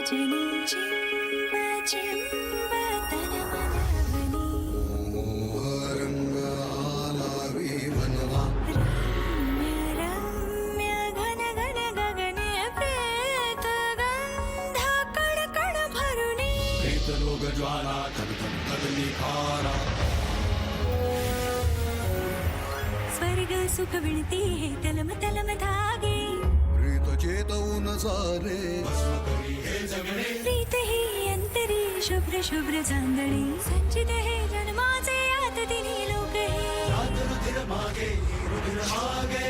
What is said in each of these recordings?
रजनी चिंब चिंब तन मनवनी रंग आलावी वनवा रम्य रम्य घन घन गगने प्रेत गंध कण कण भरुनी लोग ज्वाला धगधग कदली खारा स्वर्ग सुख विणती है तलम तलम धागे प्रीत चेतवून सारे भस्म करी हे जगणे प्रीत ही अंतरी शुभ्र शुभ्र चांदणी संचित हे जन्माचे आत तिन्ही लोक हे रुधिर मागे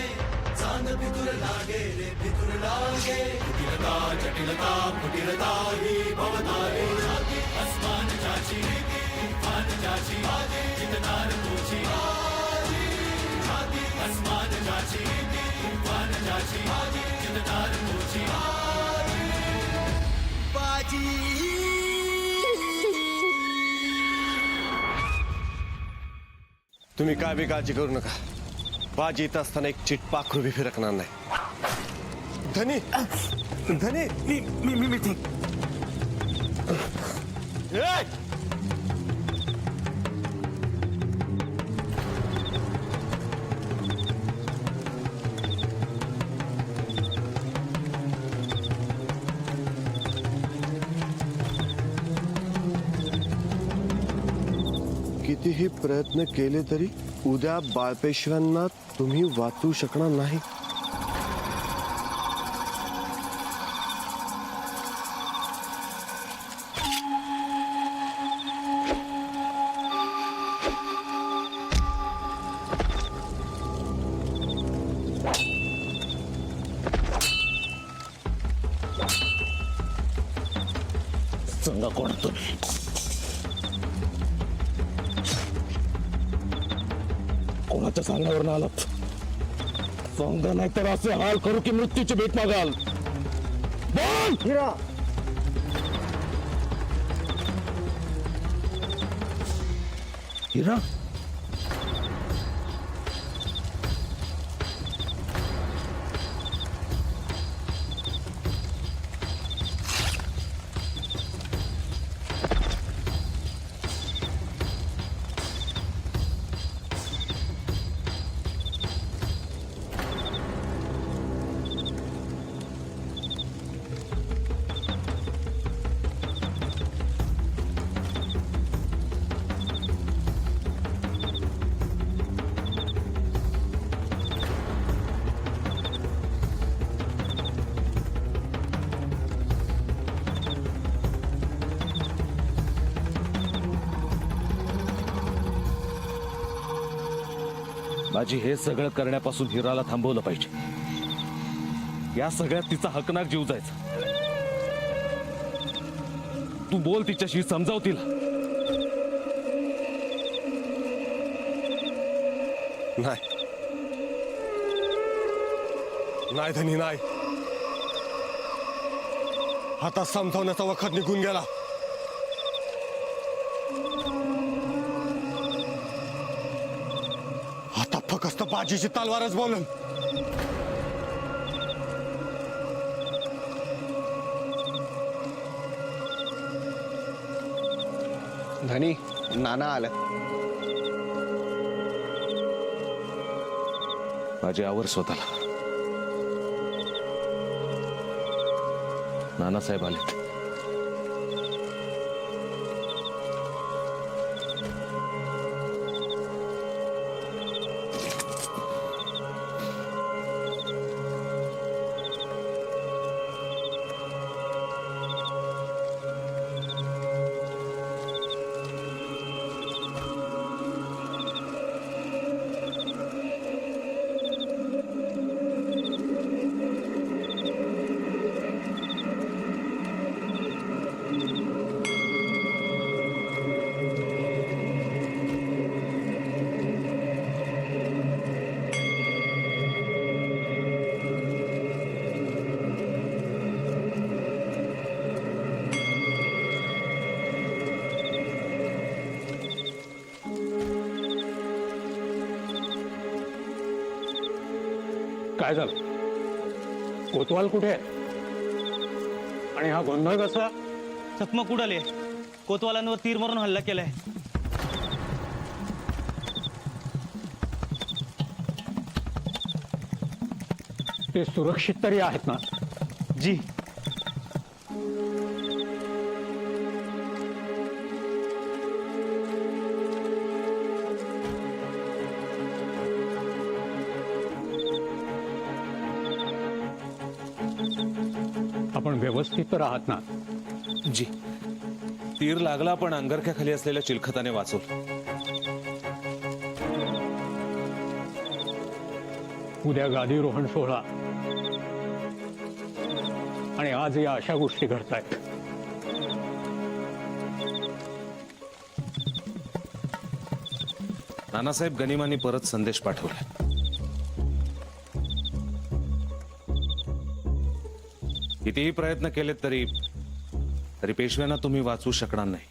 चांद पितुर लागे रे पितुर लागे कुटिलता जटिलता कुटिलता ही भवतारे जागे अस्मान जाची तूफान जाची जितनार तुझी जागे अस्मान जाची तूफान जाची जितनार तुझी बाजी तुम्ही काय बी काळजी करू नका बाजी येत असताना एक चिट पाखरू बी फिरकणार नाही धनी धनी मी मी मी मी ठीक ए! कितीही प्रयत्न केले तरी उद्या बाळपेशव्यांना तुम्ही वाचू शकणार नाही सांगा कोण तुम्ही कोणाच्या सांगण्यावर आलात सांगा नाही तर असे हाल करू की मृत्यूची भेट मागाल बोल हिरा हिरा माझी हे सगळं करण्यापासून हिराला थांबवलं पाहिजे या सगळ्यात तिचा हकनाक जीव जायचा तू बोल तिच्याशी समजाव तिला नाही नाही धनी नाही आता समजावण्याचा वखत निघून गेला आता फक्त बाजीची तलवारच बोलून धनी नाना आलं माझी आवर स्वतःला नानासाहेब आले काय झालं कोतवाल कुठे आहे आणि हा गोंधळ कसा? चकमक उडाली, कोतवालांवर तीर मारून हल्ला केलाय. ते सुरक्षित तरी आहेत ना? जी. आपण व्यवस्थित तर आहात ना? जी. तीर लागला पण अंगरख्याखाली असलेल्या चिलखताने वाचवलं. उद्या गादीरोहण सोहळा आणि आज या अशा गोष्टी घडतायत. नानासाहेब गनिमांनी परत संदेश पाठवला. कितीही प्रयत्न केलेत तरी पेशव्यांना तुम्ही वाचवू शकणार नाही.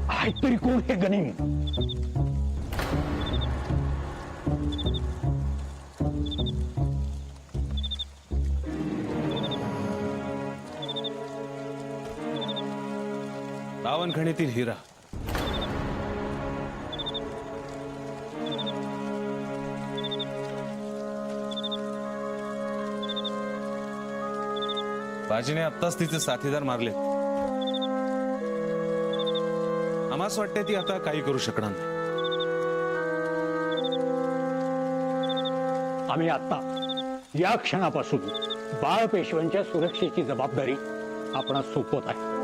आहेत तरी कोण हे गनिम? पावनखणीतील हिरा. बाजीने आत्ताच तिचे साथीदार मारले. आम्हास वाटते ती आता काही करू शकणार नाही. आम्ही आता या क्षणापासून बाळ पेशव्यांच्या सुरक्षेची जबाबदारी आपणास सोपवत आहे.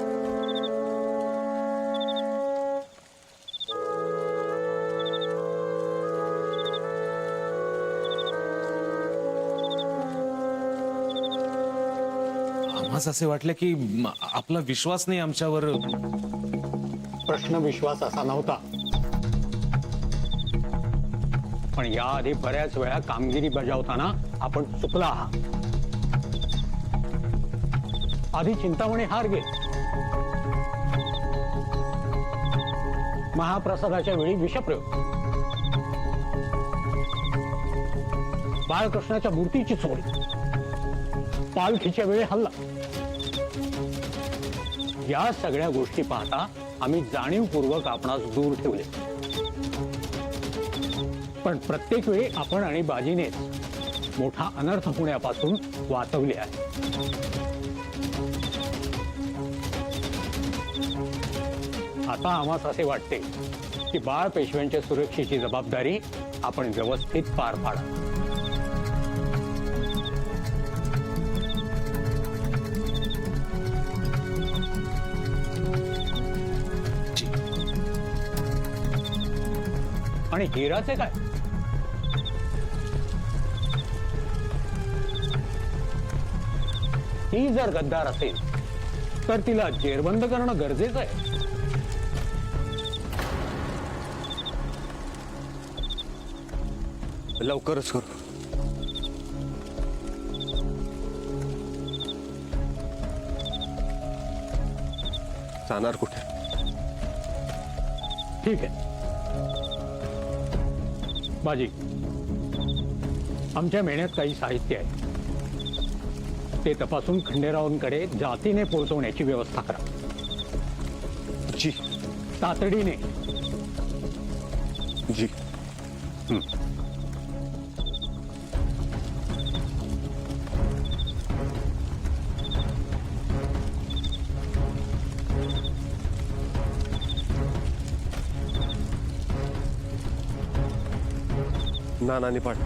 आम्हास असे वाटले की आपला विश्वास नाही आमच्यावर. प्रश्न विश्वासाचा नव्हता, पण याआधी बऱ्याच वेळा कामगिरी बजावताना आपण चुकला आहात. आधी चिंतामणी हार गेली, महाप्रसादाच्या वेळी विषप्रयोग, बाळकृष्णाच्या मूर्तीची चोरी, पालखीच्या वेळी हल्ला. या सगळ्या गोष्टी पाहता आम्ही जाणीवपूर्वक आपणास दूर ठेवले, पण प्रत्येक वेळी आपण आणि बाजीनेच मोठा अनर्थ होण्यापासून वाचवले आहे. आता आम्हास असे वाटते की बाळ पेशव्यांच्या सुरक्षेची जबाबदारी आपण व्यवस्थित पार पाडा. आणि हिराचे काय? ती जर गद्दार असेल तर तिला जेरबंद करणं गरजेचं आहे. लवकरच करू. जाणार कुठे? ठीक आहे बाजी, आमच्या मेहण्यात काही साहित्य आहे, ते तपासून खंडेरावांकडे जातीने पोहोचवण्याची व्यवस्था करा. जी. तातडीने. जी. नानानी पाठ.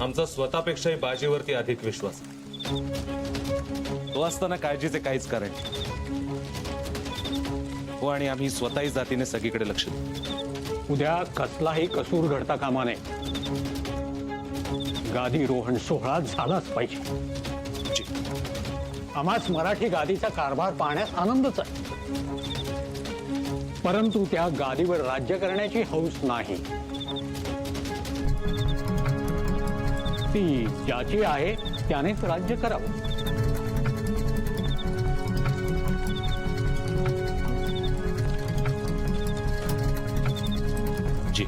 आमचा स्वतःपेक्षाही बाजीवरती अधिक विश्वास आहे. तो असताना काळजीचे काहीच कारण नाही. हो, आणि आम्ही स्वतःही जातीने सगळीकडे लक्ष देऊ. उद्या कसलाही कसूर घडता कामा नये. गादीरोहण सोहळा झालाच पाहिजे. जी. आम्हाच मराठी गादीचा कारभार पाहण्यास आनंदच आहे, परंतु त्या गादीवर राज्य करण्याची हौस नाही. ती ज्याची आहे त्यानेच राज्य करावं. जी.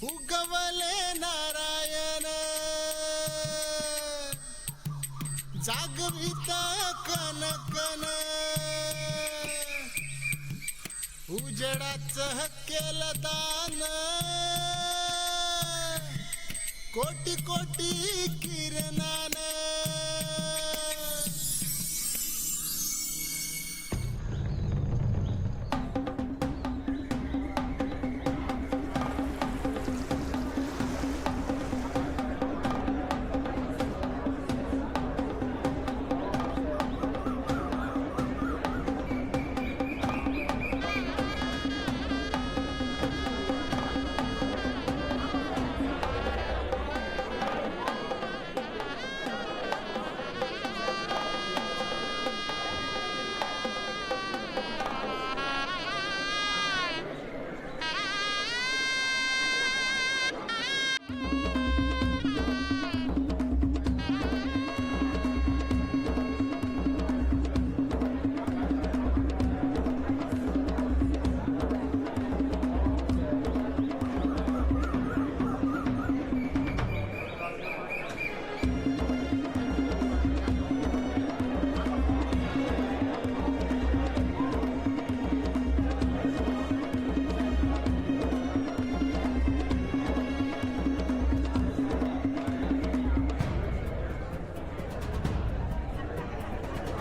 उगवले नारायण जागविता कनकन उजेडाचं केलं दान कोटी कोटी किरणान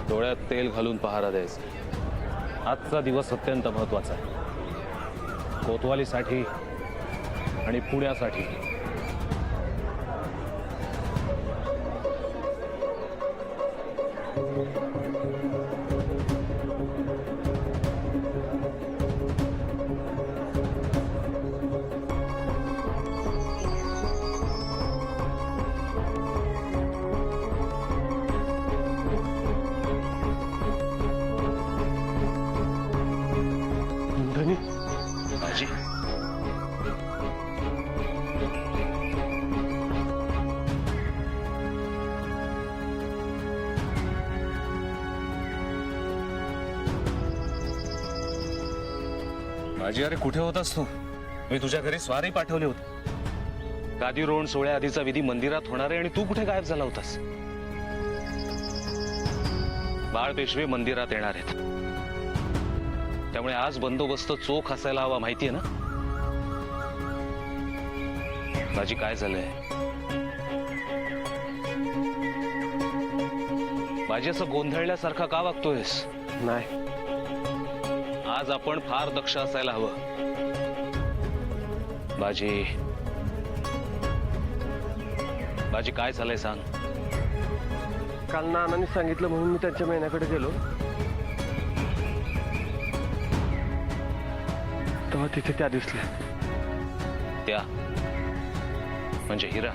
डोळ्यात तेल घालून पहारा द्यायचा. आजचा दिवस अत्यंत महत्वाचा आहे, कोतवालीसाठी आणि पुण्यासाठी. धनी, बाजी. बाजी, अरे कुठे होतास तू? मी तुझ्या घरी स्वारी पाठवले होते. गादीरोहण सोहळ्या आधीचा विधी मंदिरात होणार आहे आणि तू कुठे गायब झाला होतास? बाळ पेशवे मंदिरात येणार आहेत, त्यामुळे आज बंदोबस्त चोख असायला हवा, माहितीये ना? बाजी, काय झालंय? बाजी, असं गोंधळल्यासारखा का वागतोयस? नाही, आज आपण फार दक्ष असायला हवं. बाजी, बाजी, काय झालंय सांग. काल नानांनी सांगितलं म्हणून मी त्यांच्या महिन्याकडे गेलो, तेव्हा तिथे त्या दिसल्या. त्या म्हणजे हिरा?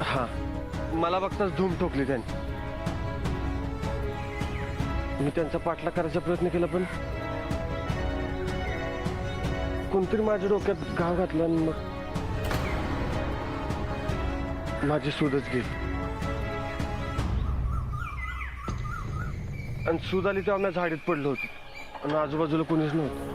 हा, मला बघताच धूम ठोकली त्यांनी. मी त्यांचा पाठलाग करायचा प्रयत्न केला, पण कोणतरी माझ्या डोक्यात घाव घातला आणि मग माझी सूदच गेली. आणि सूद आली तेव्हा मी झाडीत पडलो होतो आणि आजूबाजूला कोणीच नव्हतं.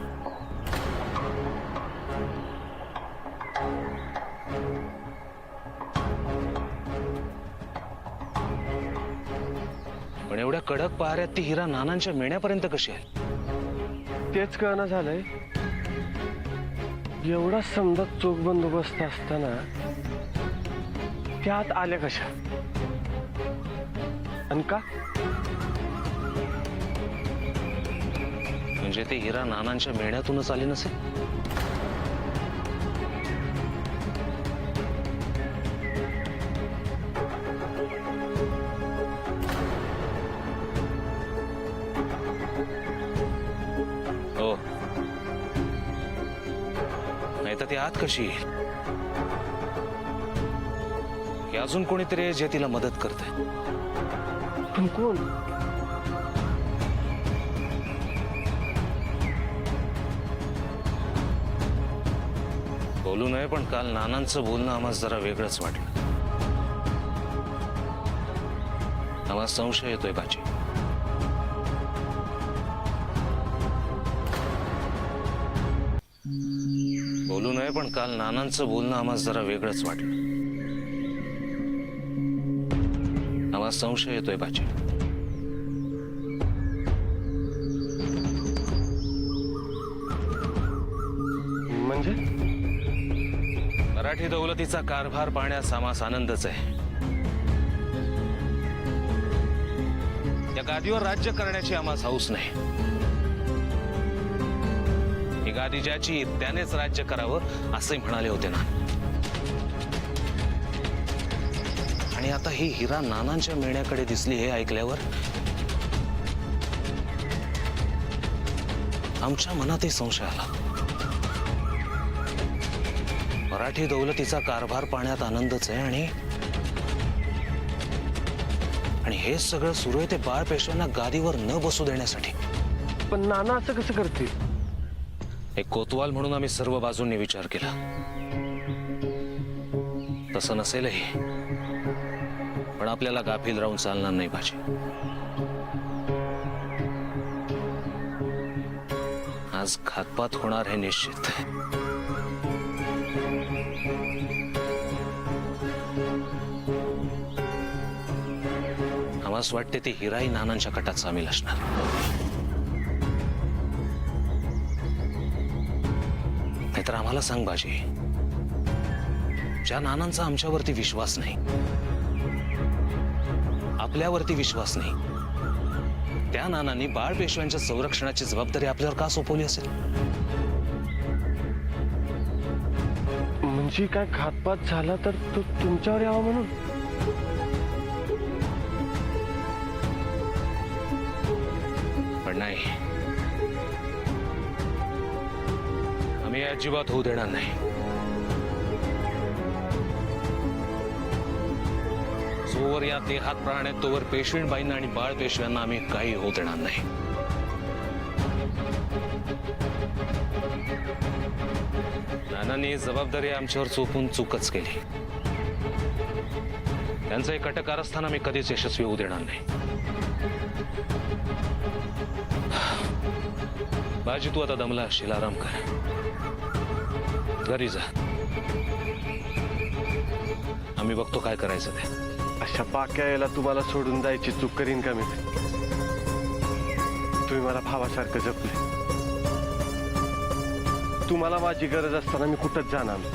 पण एवढ्या कडक पहाऱ्यात ती हिरा नानांच्या मेण्यापर्यंत कशी आहे? तेच कळना झालंय. एवढा समजा चोख बंदोबस्त असताना त्या आत आल्या कशा आणि का? म्हणजे ते हिरा नानांच्या मेळ्यातूनच आले नसेल? हो, नाही तर ती आत कशी येईल? की अजून कोणीतरी आहे जे तिला मदत करते? पण कोण? बोलू नये, पण काल नानांचं बोलणं आम्हाला जरा वेगळंच वाटलं. आम्हाला संशय येतोय बाजी. बोलू नये, पण काल नानांचं बोलणं आम्हाला जरा वेगळंच वाटलं. आम्हाला संशय येतोय बाजी. म्हणजे मराठी दौलतीचा कारभार पाहण्यास आम्हास आनंदच आहे. या गादीवर राज्य करण्याची आम्हास हौस नाही. ही गादी ज्याची त्यानेच राज्य करावं असे म्हणाले होते ना. आणि आता ही हिरा नानांच्या मेळ्याकडे दिसली हे ऐकल्यावर आमच्या मनातही संशय आला. मराठी दौलतीचा कारभार पाहण्यात आनंदच आहे आणि हे सगळं सुरू आहे ते बाळ पेशव्यांना गादीवर न बसू देण्यासाठी. पण नाना असं कसं करतील? एक कोतवाल म्हणून आम्ही सर्व बाजूंनी विचार केला. तसं नसेलही, पण आपल्याला गाफील राहून चालणार नाही बाजी. आज घातपात होणार हे निश्चित. आम्हाला वाटते ती हिराई नानांच्या कटात सामील असणार. नाहीतर आम्हाला सांग बाजी, ज्या नानांचा आमच्यावरती विश्वास नाही, आपल्यावरती विश्वास नाही, त्या नानांनी बाळ पेशव्यांच्या संरक्षणाची जबाबदारी आपल्यावर का सोपवली असेल? म्हणजे काय घातपात झाला तर तो तुमच्यावर यावा म्हणून? पण नाही, आम्ही अजिबात होऊ देणार नाही. जोवर या देहात प्राण आहेत तोवर पेशवेबाईंना आणि बाळ पेशव्यांना आम्ही काही होऊ देणार नाही. नानांनी जबाबदारी आमच्यावर चोपून चूकच केली. त्यांचं एक कटक कारस्थान आम्ही कधीच यशस्वी होऊ देणार नाही. बाजी, तू आता दमला असशील, आराम कर, घरी जा. आम्ही बघतो काय करायचं ते. अशा पाक्या याला तुम्हाला सोडून जायची चूक करीन का मी? तुम्ही मला भावासारखं जपले. तुम्हाला माझी गरज असताना मी कुठंच जाणार नाही.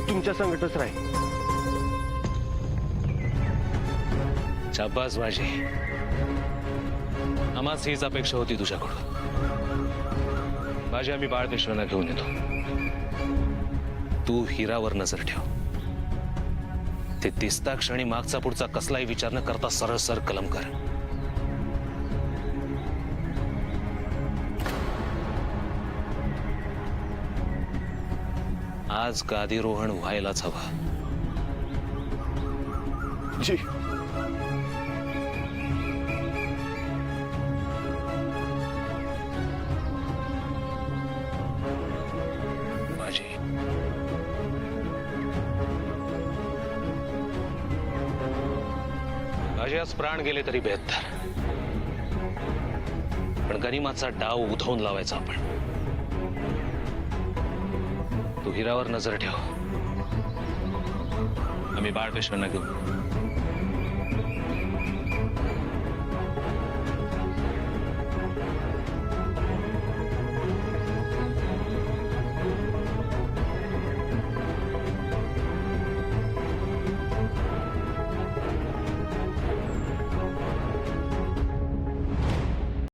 तुमच्या संकटच राहील. शाबास बाजी, आम्हाच हीच अपेक्षा होती तुझ्याकडून. बाजी, आम्ही बाळ पेशव्यांना घेऊन येतो. तू हिरावर नजर ठेव. ते दिसता क्षणी मागचा पुढचा कसलाही विचार न करता सरळ सर कलम कर. आज गादीरोहण व्हायलाच हवं. जी. बाजी, बाजी, आज प्राण गेले तरी बेहत्तर, पण गनिमाचा डाव उधळून लावायचा आपण. तू हिरावर नजर ठेव, आम्ही बाळ पेशव्यांना घेऊ.